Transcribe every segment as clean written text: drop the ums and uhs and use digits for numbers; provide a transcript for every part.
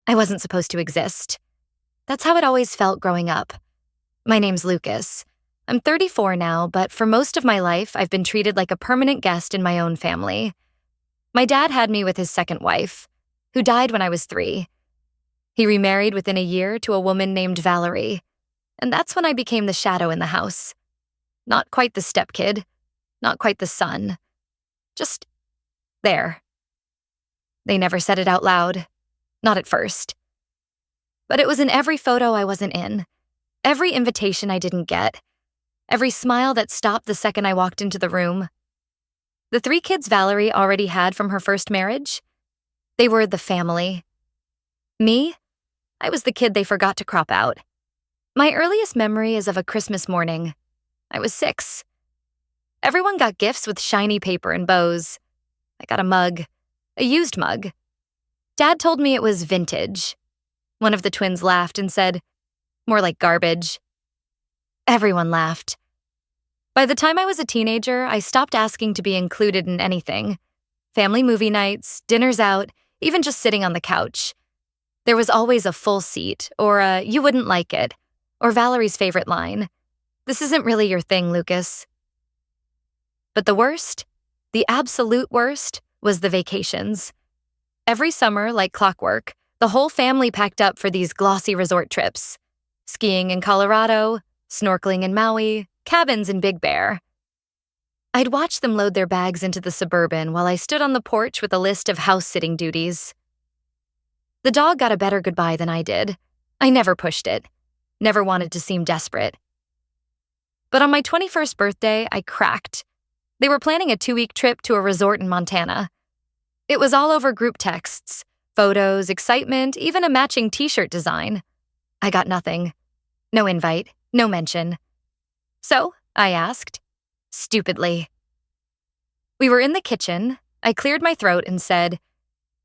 I wasn't supposed to exist. That's how it always felt growing up. My name's Lucas. I'm 34 now, but for most of my life, I've been treated like a permanent guest in my own family. My dad had me with his second wife, who died when I was 3. He remarried within a year to a woman named Valerie, and that's when I became the shadow in the house. Not quite the stepkid, not quite the son, just there. They never said it out loud, not at first. But it was in every photo I wasn't in, every invitation I didn't get, every smile that stopped the second I walked into the room. The 3 kids Valerie already had from her first marriage, they were the family. Me? I was the kid they forgot to crop out. My earliest memory is of a Christmas morning. I was 6. Everyone got gifts with shiny paper and bows. I got a mug, a used mug. Dad told me it was vintage. One of the twins laughed and said, "More like garbage." Everyone laughed. By the time I was a teenager, I stopped asking to be included in anything. Family movie nights, dinners out, even just sitting on the couch. There was always a full seat, or a "you wouldn't like it," or Valerie's favorite line, "This isn't really your thing, Lucas." But the worst, the absolute worst, was the vacations. Every summer, like clockwork, the whole family packed up for these glossy resort trips. Skiing in Colorado, snorkeling in Maui, cabins in Big Bear. I'd watch them load their bags into the Suburban while I stood on the porch with a list of house-sitting duties. The dog got a better goodbye than I did. I never pushed it. Never wanted to seem desperate. But on my 21st birthday, I cracked. They were planning a 2-week trip to a resort in Montana. It was all over group texts, photos, excitement, even a matching t-shirt design. I got nothing. No invite, no mention. So, I asked, stupidly. We were in the kitchen. I cleared my throat and said,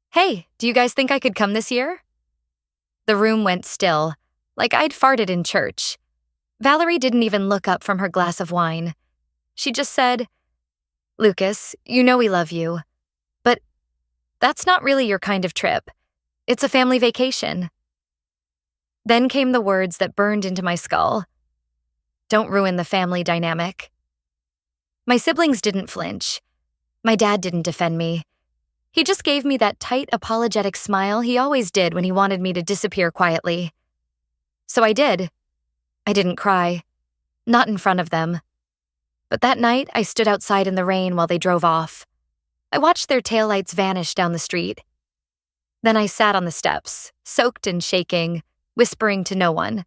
"Hey, do you guys think I could come this year?" The room went still, like I'd farted in church. Valerie didn't even look up from her glass of wine. She just said, "Lucas, you know we love you, but that's not really your kind of trip. It's a family vacation." Then came the words that burned into my skull. Don't ruin the family dynamic. My siblings didn't flinch. My dad didn't defend me. He just gave me that tight, apologetic smile he always did when he wanted me to disappear quietly. So I did. I didn't cry. Not in front of them. But that night, I stood outside in the rain while they drove off. I watched their taillights vanish down the street. Then I sat on the steps, soaked and shaking, whispering to no one.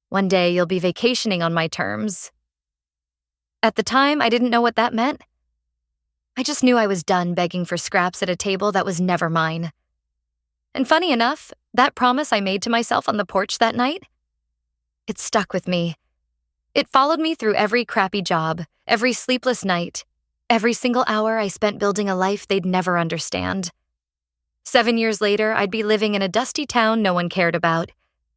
One day you'll be vacationing on my terms. At the time, I didn't know what that meant. I just knew I was done begging for scraps at a table that was never mine. And funny enough, that promise I made to myself on the porch that night, it stuck with me. It followed me through every crappy job, every sleepless night, every single hour I spent building a life they'd never understand. 7 years later, I'd be living in a dusty town no one cared about,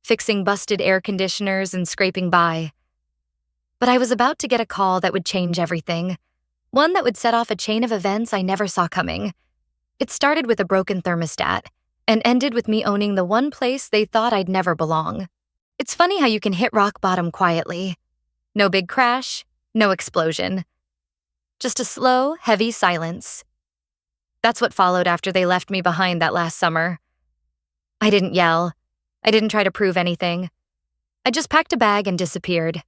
fixing busted air conditioners and scraping by. But I was about to get a call that would change everything, one that would set off a chain of events I never saw coming. It started with a broken thermostat and ended with me owning the one place they thought I'd never belong. It's funny how you can hit rock bottom quietly. No big crash, no explosion. Just a slow, heavy silence. That's what followed after they left me behind that last summer. I didn't yell. I didn't try to prove anything. I just packed a bag and disappeared.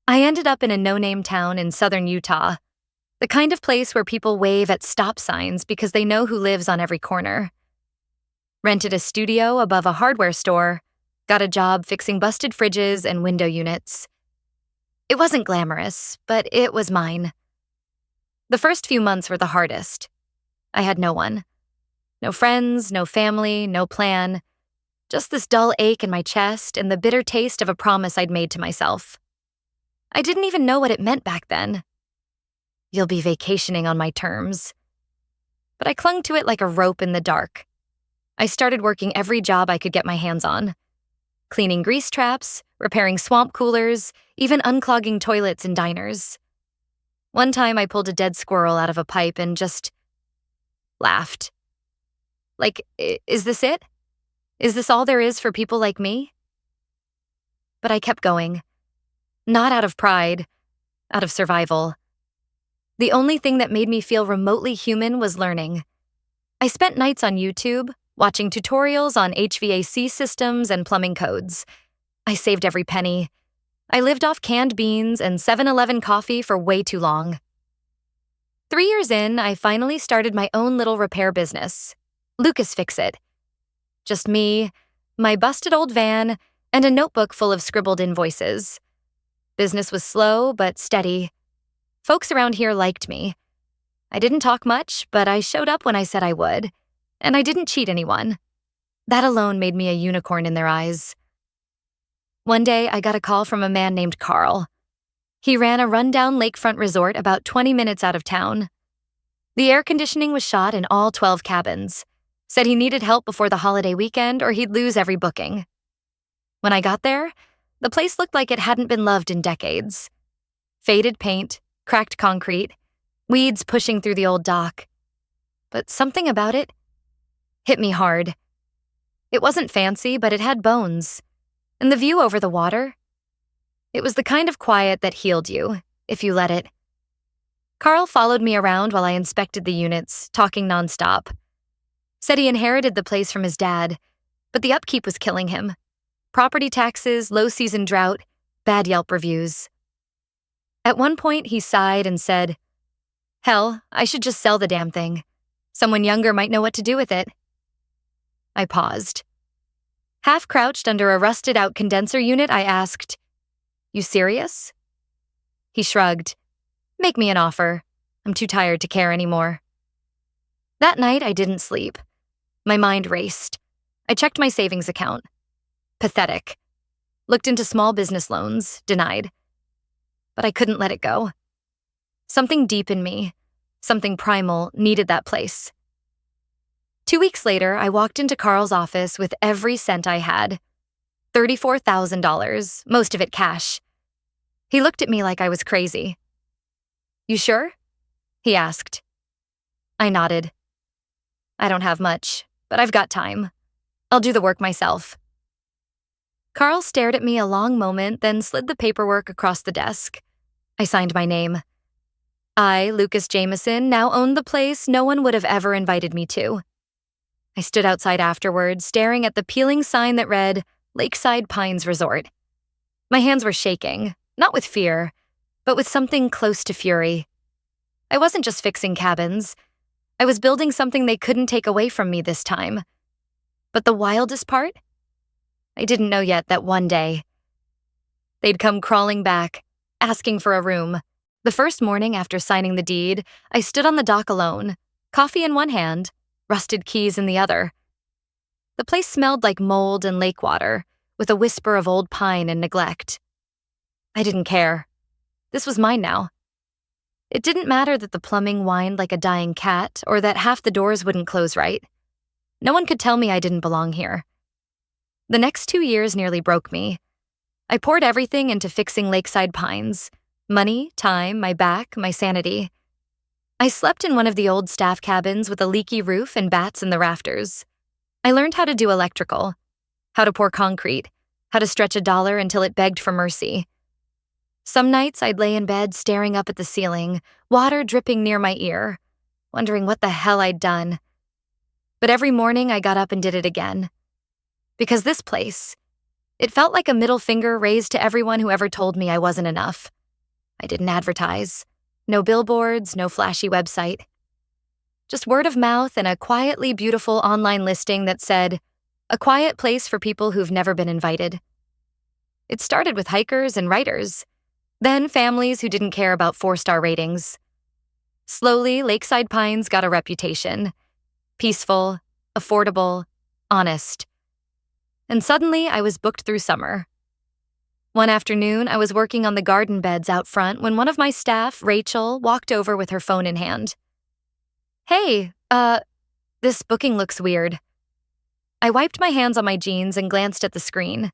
I ended up in a no-name town in southern Utah, the kind of place where people wave at stop signs because they know who lives on every corner. Rented a studio above a hardware store, got a job fixing busted fridges and window units. It wasn't glamorous, but it was mine. The first few months were the hardest. I had no one. No friends, no family, no plan. Just this dull ache in my chest and the bitter taste of a promise I'd made to myself. I didn't even know what it meant back then. You'll be vacationing on my terms. But I clung to it like a rope in the dark. I started working every job I could get my hands on. Cleaning grease traps, repairing swamp coolers, even unclogging toilets in diners. One time I pulled a dead squirrel out of a pipe and just laughed. Like, is this it? Is this all there is for people like me? But I kept going. Not out of pride, out of survival. The only thing that made me feel remotely human was learning. I spent nights on YouTube, watching tutorials on HVAC systems and plumbing codes. I saved every penny. I lived off canned beans and 7-Eleven coffee for way too long. 3 years in, I finally started my own little repair business, Lucas Fix It. Just me, my busted old van, and a notebook full of scribbled invoices. Business was slow but steady. Folks around here liked me. I didn't talk much, but I showed up when I said I would, and I didn't cheat anyone. That alone made me a unicorn in their eyes. One day, I got a call from a man named Carl. He ran a rundown lakefront resort about 20 minutes out of town. The air conditioning was shot in all 12 cabins. Said he needed help before the holiday weekend or he'd lose every booking. When I got there, the place looked like it hadn't been loved in decades. Faded paint, cracked concrete, weeds pushing through the old dock. But something about it hit me hard. It wasn't fancy, but it had bones. And the view over the water, it was the kind of quiet that healed you, if you let it. Carl followed me around while I inspected the units, talking nonstop. Said he inherited the place from his dad, but the upkeep was killing him. Property taxes, low season drought, bad Yelp reviews. At one point, he sighed and said, "Hell, I should just sell the damn thing. Someone younger might know what to do with it." I paused. Half crouched under a rusted-out condenser unit, I asked, "You serious?" He shrugged. "Make me an offer. I'm too tired to care anymore." That night, I didn't sleep. My mind raced. I checked my savings account. Pathetic. Looked into small business loans, denied. But I couldn't let it go. Something deep in me, something primal, needed that place. 2 weeks later, I walked into Carl's office with every cent I had. $34,000, most of it cash. He looked at me like I was crazy. "You sure?" he asked. I nodded. "I don't have much, but I've got time. I'll do the work myself." Carl stared at me a long moment, then slid the paperwork across the desk. I signed my name. I, Lucas Jameson, now owned the place no one would have ever invited me to. I stood outside afterward, staring at the peeling sign that read, Lakeside Pines Resort. My hands were shaking, not with fear, but with something close to fury. I wasn't just fixing cabins. I was building something they couldn't take away from me this time. But the wildest part? I didn't know yet that one day, they'd come crawling back, asking for a room. The first morning after signing the deed, I stood on the dock alone, coffee in one hand, rusted keys in the other. The place smelled like mold and lake water, with a whisper of old pine and neglect. I didn't care. This was mine now. It didn't matter that the plumbing whined like a dying cat or that half the doors wouldn't close right. No one could tell me I didn't belong here. The next 2 years nearly broke me. I poured everything into fixing Lakeside Pines. Money, time, my back, my sanity. I slept in one of the old staff cabins with a leaky roof and bats in the rafters. I learned how to do electrical, how to pour concrete, how to stretch a dollar until it begged for mercy. Some nights I'd lay in bed staring up at the ceiling, water dripping near my ear, wondering what the hell I'd done. But every morning I got up and did it again. Because this place, it felt like a middle finger raised to everyone who ever told me I wasn't enough. I didn't advertise. No billboards, no flashy website. Just word of mouth and a quietly beautiful online listing that said, "A quiet place for people who've never been invited." It started with hikers and writers, then families who didn't care about 4-star ratings. Slowly, Lakeside Pines got a reputation. Peaceful, affordable, honest. And suddenly, I was booked through summer. One afternoon, I was working on the garden beds out front when one of my staff, Rachel, walked over with her phone in hand. "Hey, this booking looks weird." I wiped my hands on my jeans and glanced at the screen.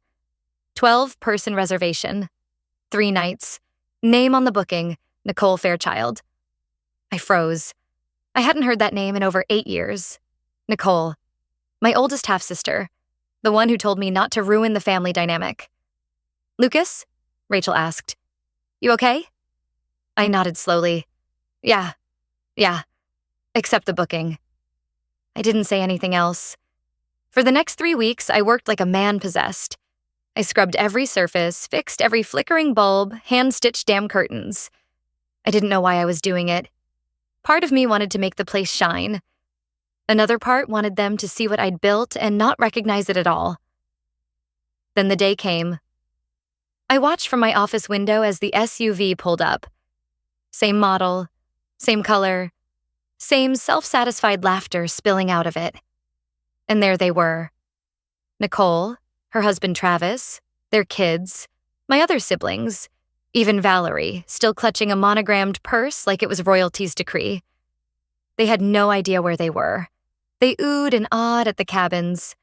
12-person reservation. 3 nights. Name on the booking, Nicole Fairchild. I froze. I hadn't heard that name in over 8 years. Nicole. My oldest half-sister. the one who told me not to ruin the family dynamic. "Lucas?" Rachel asked. "You okay?" I nodded slowly. Yeah, except the booking." I didn't say anything else. For the next 3 weeks, I worked like a man possessed. I scrubbed every surface, fixed every flickering bulb, hand-stitched damn curtains. I didn't know why I was doing it. Part of me wanted to make the place shine. Another part wanted them to see what I'd built and not recognize it at all. Then the day came. I watched from my office window as the SUV pulled up. Same model, same color, same self-satisfied laughter spilling out of it. And there they were. Nicole, her husband Travis, their kids, my other siblings, even Valerie, still clutching a monogrammed purse like it was royalty's decree. They had no idea where they were. They oohed and awed at the cabins,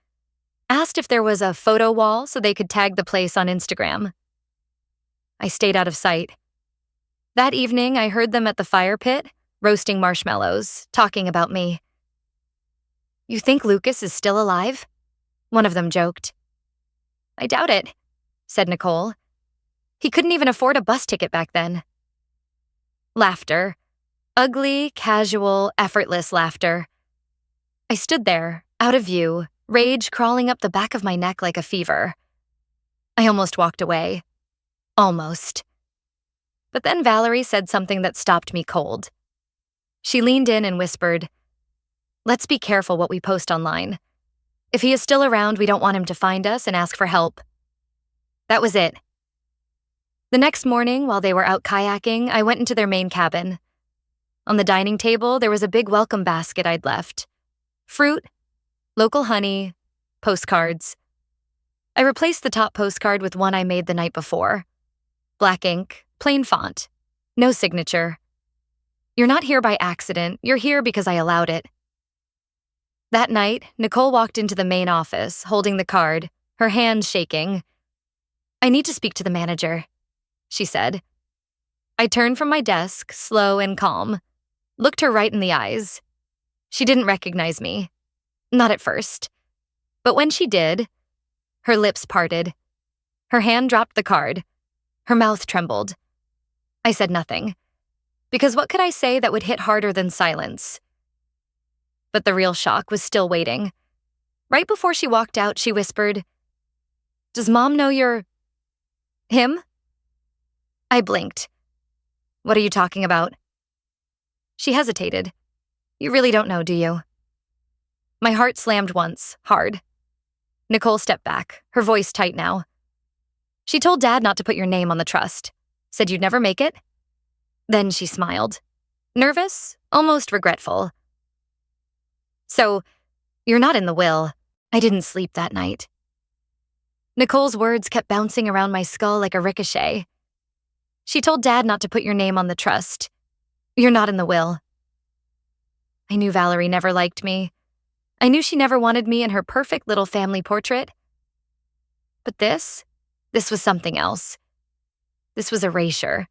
asked if there was a photo wall so they could tag the place on Instagram. I stayed out of sight. That evening, I heard them at the fire pit, roasting marshmallows, talking about me. "You think Lucas is still alive?" one of them joked. "I doubt it," said Nicole. "He couldn't even afford a bus ticket back then." Laughter. Ugly, casual, effortless laughter. I stood there, out of view, rage crawling up the back of my neck like a fever. I almost walked away. Almost. But then Valerie said something that stopped me cold. She leaned in and whispered, "Let's be careful what we post online. If he is still around, we don't want him to find us and ask for help." That was it. The next morning, while they were out kayaking, I went into their main cabin. On the dining table, there was a big welcome basket I'd left. Fruit, local honey, postcards. I replaced the top postcard with one I made the night before. Black ink, plain font, no signature. "You're not here by accident, you're here because I allowed it." That night, Nicole walked into the main office, holding the card, her hands shaking. "I need to speak to the manager," she said. I turned from my desk, slow and calm, looked her right in the eyes. She didn't recognize me. Not at first. But when she did, her lips parted. Her hand dropped the card. Her mouth trembled. I said nothing. Because what could I say that would hit harder than silence? But the real shock was still waiting. Right before she walked out, she whispered, "Does Mom know you're... him?" I blinked. "What are you talking about?" She hesitated. "You really don't know, do you?" My heart slammed once, hard. Nicole stepped back, her voice tight now. "She told Dad not to put your name on the trust. Said you'd never make it?" Then she smiled. Nervous, almost regretful. "So, you're not in the will." I didn't sleep that night. Nicole's words kept bouncing around my skull like a ricochet. "She told Dad not to put your name on the trust. You're not in the will." I knew Valerie never liked me. I knew she never wanted me in her perfect little family portrait. But this was something else. This was erasure.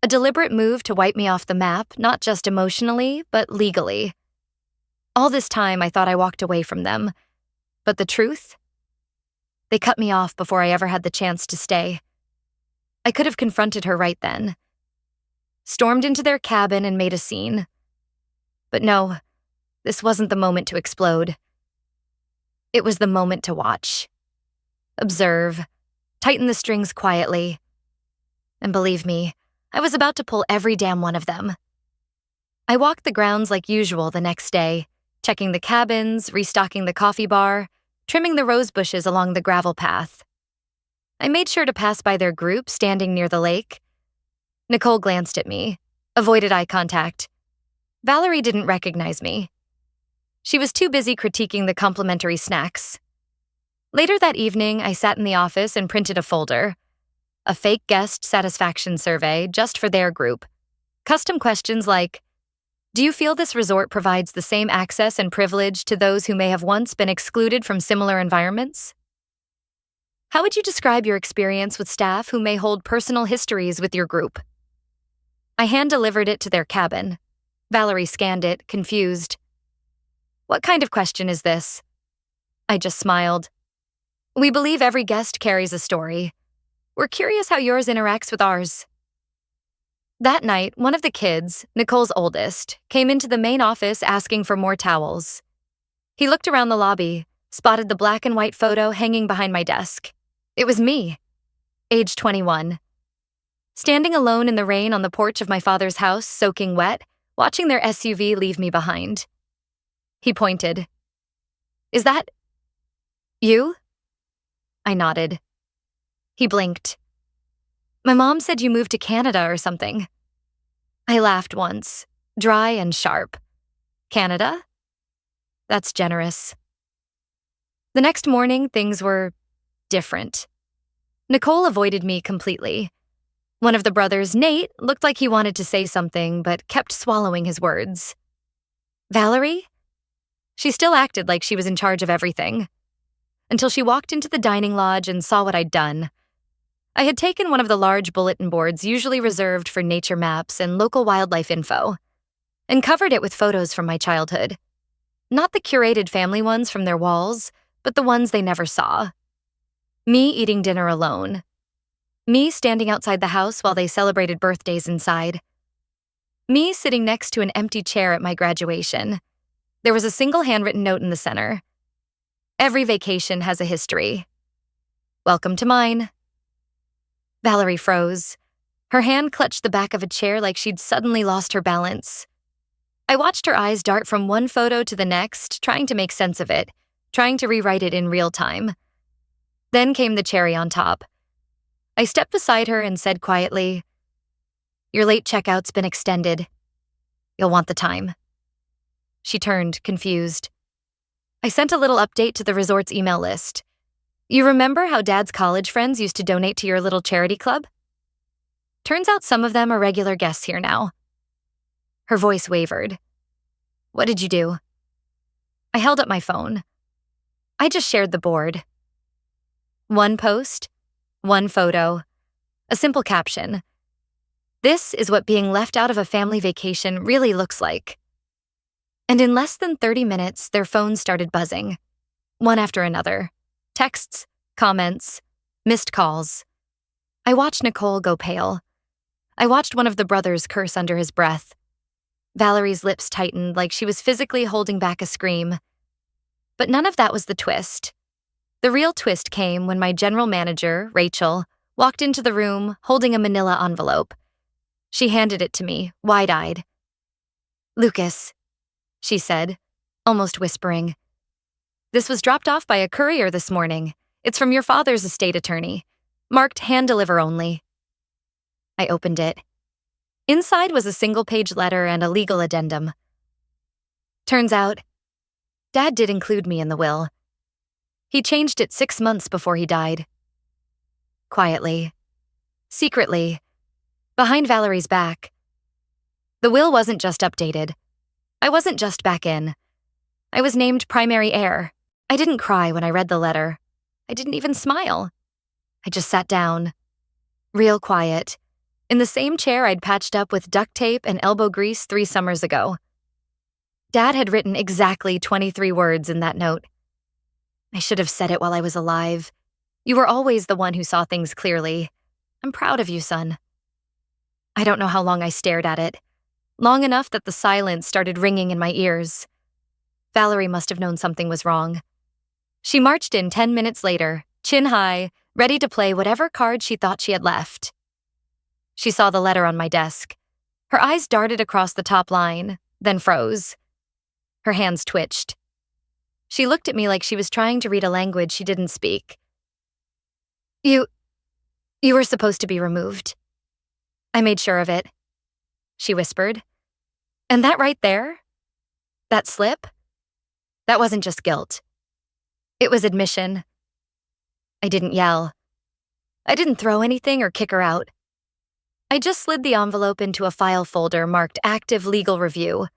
A deliberate move to wipe me off the map, not just emotionally, but legally. All this time, I thought I walked away from them. But the truth? They cut me off before I ever had the chance to stay. I could have confronted her right then. Stormed into their cabin and made a scene. But no, this wasn't the moment to explode. It was the moment to watch. Observe. Tighten the strings quietly. And believe me, I was about to pull every damn one of them. I walked the grounds like usual the next day, checking the cabins, restocking the coffee bar, trimming the rose bushes along the gravel path. I made sure to pass by their group standing near the lake. Nicole glanced at me, avoided eye contact. Valerie didn't recognize me. She was too busy critiquing the complimentary snacks. Later that evening, I sat in the office and printed a folder. A fake guest satisfaction survey just for their group. Custom questions like, "Do you feel this resort provides the same access and privilege to those who may have once been excluded from similar environments? How would you describe your experience with staff who may hold personal histories with your group?" I hand-delivered it to their cabin. Valerie scanned it, confused. "What kind of question is this?" I just smiled. We believe every guest carries a story. We're curious how yours interacts with ours. That night, one of the kids, Nicole's oldest, came into the main office asking for more towels. He looked around the lobby, spotted the black and white photo hanging behind my desk. It was me, age 21. Standing alone in the rain on the porch of my father's house, soaking wet, watching their SUV leave me behind. He pointed. "Is that you?" I nodded. He blinked. "My mom said you moved to Canada or something." I laughed once, dry and sharp. "Canada? That's generous." The next morning, things were different. Nicole avoided me completely. One of the brothers, Nate, looked like he wanted to say something, but kept swallowing his words. Valerie? She still acted like she was in charge of everything. Until she walked into the dining lodge and saw what I'd done. I had taken one of the large bulletin boards usually reserved for nature maps and local wildlife info, and covered it with photos from my childhood. Not the curated family ones from their walls, but the ones they never saw. Me eating dinner alone. Me standing outside the house while they celebrated birthdays inside. Me sitting next to an empty chair at my graduation. There was a single handwritten note in the center. "Every vacation has a history. Welcome to mine." Valerie froze. Her hand clutched the back of a chair like she'd suddenly lost her balance. I watched her eyes dart from one photo to the next, trying to make sense of it, trying to rewrite it in real time. Then came the cherry on top. I stepped beside her and said quietly, "Your late checkout's been extended. You'll want the time." She turned, confused. I sent a little update to the resort's email list. "You remember how Dad's college friends used to donate to your little charity club? Turns out some of them are regular guests here now." Her voice wavered. "What did you do?" I held up my phone. I just shared the board. One post, one photo, a simple caption. "This is what being left out of a family vacation really looks like." And in less than 30 minutes, their phones started buzzing. One after another. Texts, comments, missed calls. I watched Nicole go pale. I watched one of the brothers curse under his breath. Valerie's lips tightened like she was physically holding back a scream. But none of that was the twist. The real twist came when my general manager, Rachel, walked into the room holding a manila envelope. She handed it to me, wide-eyed. "Lucas," she said, almost whispering. "This was dropped off by a courier this morning. It's from your father's estate attorney. Marked hand deliver only." I opened it. Inside was a single-page letter and a legal addendum. Turns out, Dad did include me in the will. He changed it 6 months before he died. Quietly, secretly, behind Valerie's back. The will wasn't just updated. I wasn't just back in. I was named primary heir. I didn't cry when I read the letter. I didn't even smile. I just sat down, real quiet, in the same chair I'd patched up with duct tape and elbow grease 3 summers ago. Dad had written exactly 23 words in that note. I should have said it while I was alive. "You were always the one who saw things clearly. I'm proud of you, son." I don't know how long I stared at it. Long enough that the silence started ringing in my ears. Valerie must have known something was wrong. She marched in 10 minutes later, chin high, ready to play whatever card she thought she had left. She saw the letter on my desk. Her eyes darted across the top line, then froze. Her hands twitched. She looked at me like she was trying to read a language she didn't speak. You were supposed to be removed." "I made sure of it," she whispered. "And that right there? That slip? That wasn't just guilt. It was admission." I didn't yell. I didn't throw anything or kick her out. I just slid the envelope into a file folder marked Active Legal Review,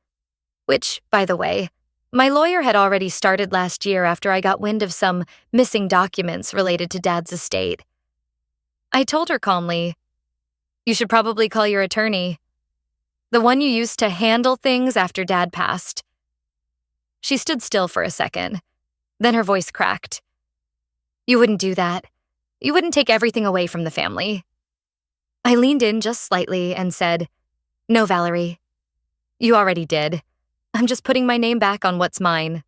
which, by the way, my lawyer had already started last year after I got wind of some missing documents related to Dad's estate. I told her calmly, "You should probably call your attorney. The one you used to handle things after Dad passed." She stood still for a second. Then her voice cracked. You wouldn't do that. You wouldn't take everything away from the family. I leaned in just slightly and said, "No, Valerie. You already did. I'm just putting my name back on what's mine."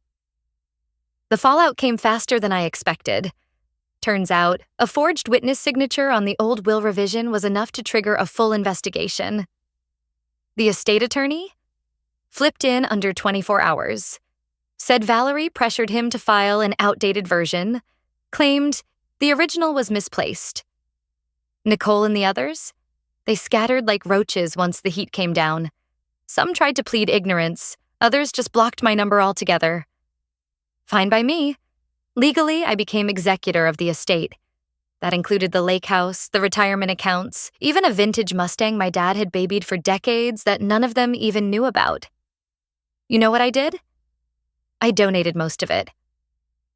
The fallout came faster than I expected. Turns out, a forged witness signature on the old will revision was enough to trigger a full investigation. The estate attorney flipped in under 24 hours. Said Valerie pressured him to file an outdated version, claimed the original was misplaced. Nicole and the others? They scattered like roaches once the heat came down. Some tried to plead ignorance, others just blocked my number altogether. Fine by me. Legally, I became executor of the estate. That included the lake house, the retirement accounts, even a vintage Mustang my dad had babied for decades that none of them even knew about. You know what I did? I donated most of it.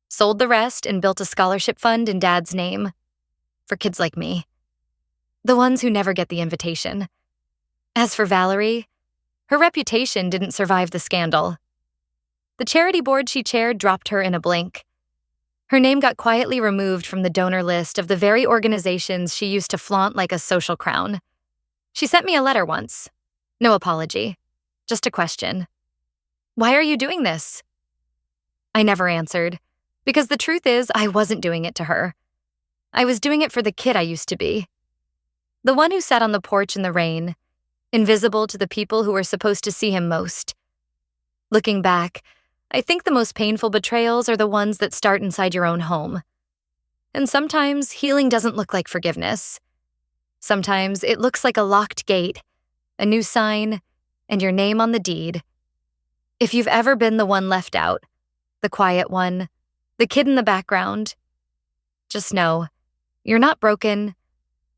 Sold the rest and built a scholarship fund in Dad's name. For kids like me. The ones who never get the invitation. As for Valerie, her reputation didn't survive the scandal. The charity board she chaired dropped her in a blink. Her name got quietly removed from the donor list of the very organizations she used to flaunt like a social crown. She sent me a letter once. No apology. Just a question. Why are you doing this? I never answered, because the truth is I wasn't doing it to her. I was doing it for the kid I used to be. The one who sat on the porch in the rain, invisible to the people who were supposed to see him most. Looking back, I think the most painful betrayals are the ones that start inside your own home. And sometimes healing doesn't look like forgiveness. Sometimes it looks like a locked gate, a new sign, and your name on the deed. If you've ever been the one left out, the quiet one, the kid in the background, just know, you're not broken,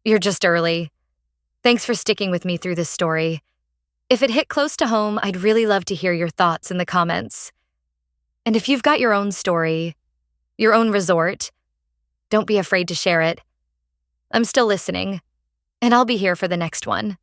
you're just early. Thanks for sticking with me through this story. If it hit close to home, I'd really love to hear your thoughts in the comments. And if you've got your own story, your own resort, don't be afraid to share it. I'm still listening, and I'll be here for the next one.